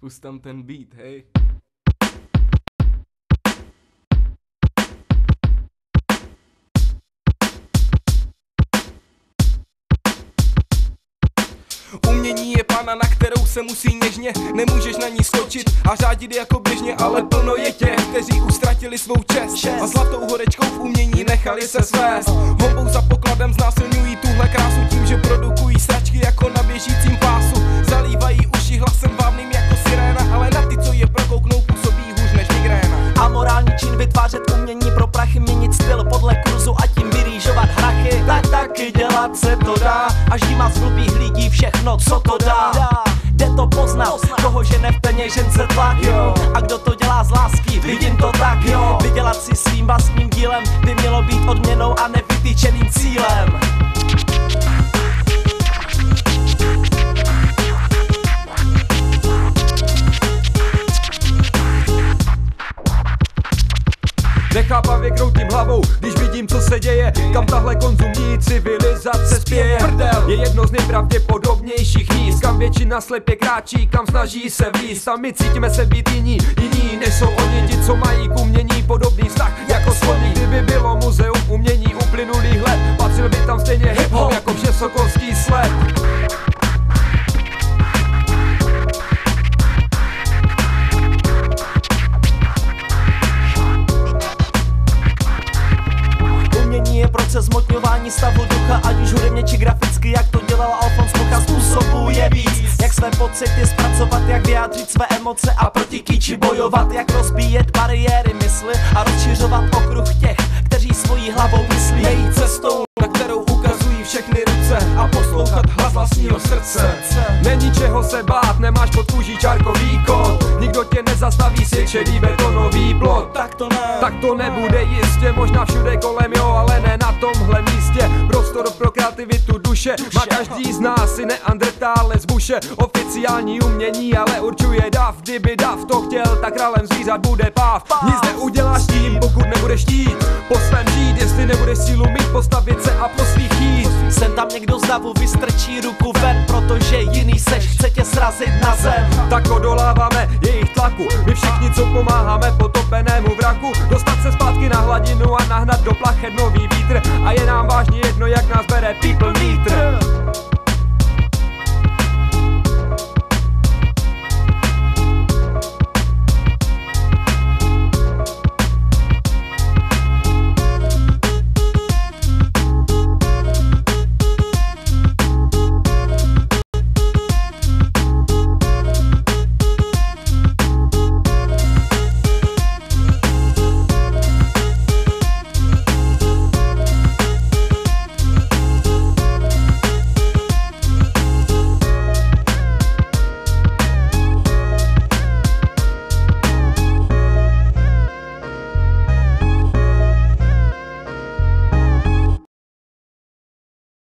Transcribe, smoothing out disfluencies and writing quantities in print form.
Pust tam ten beat, hej. Umění je pana, na kterou se musí něžně, nemůžeš na ní skočit a řádit jako běžně, ale plno je těch, kteří ustratili svou čest a zlatou horečkou v umění nechali se svést. Hombou za pokladem znásilňují tuhle krásu tím, že produkují sračky jako na běžícím pásu. Zalívají uši hlasem vábným jako siréna, ale na ty, co je prokouknou, působí hůř než migréna. Amorální čin vytvářet umění pro prachy, měnit styl podle kurzu a tím vyrýžovat hrachy. Tak taky dělat se to dá, až dýma z blbých lidí všechno, co to dá. Jde to poznat, koho žene v peněžence tlak, jo. A kdo to dělá z lásky, vidím to tak, jo. Vydělat si svým vlastním dílem by mělo být odměnou a nevytyčeným cílem. Nechápavě kroutím hlavou, když vidím, co se děje, kam tahle konzumní civilizace spěje. Je jedno z nejpravděpodobnějších míst, kam většina slepě kráčí, kam snaží se vlízt. A my cítíme se být jiní než jsou oni, ti, co mají k umění podobný vztah jako sloní. Kdyby bylo muzeum umění uplynulých let, patřil by tam stejně hip-hop jako vše sokolský sled. Proces zmotňování stavu ducha, ať už hudebně či graficky, jak to dělal Alfons Mucha, způsobuje víc. Jak své pocity zpracovat, jak vyjádřit své emoce a proti kýči bojovat, jak rozbíjet bariéry mysli a rozšiřovat okruh těch, kteří svojí hlavou myslí. Nejít cestou, na kterou ukazují všechny ruce a poslouchat hlas vlastního srdce. Není čeho se bát, nemáš pod kůží čárkový kód, nikdo tě nezastaví, si čelí betonový plot. Tak to nebude jistě, možná všude kolem, jo, ale ne na tomhle místě. Prostor pro kreativitu duše má každý z nás, i neandrtále z buše. Oficiální umění ale určuje dav, kdyby dav to chtěl, tak králem zvířat bude páv. Nic neuděláš tím, pokud nebudeš chtít po svém žít, jestli nebudeš sílu mít, postavit se a po svých jít. Sem tam někdo z davu vystrčí ruku ven, protože jiný seš, chce tě srazit na zem. Tak odoláváme jejich tlaku, my všichni, co pomáháme potopenému vraku, dostat se zpátky na hladinu a nahnat do plachet nový vítr. A je nám vážně jedno, jak nás bere people meter.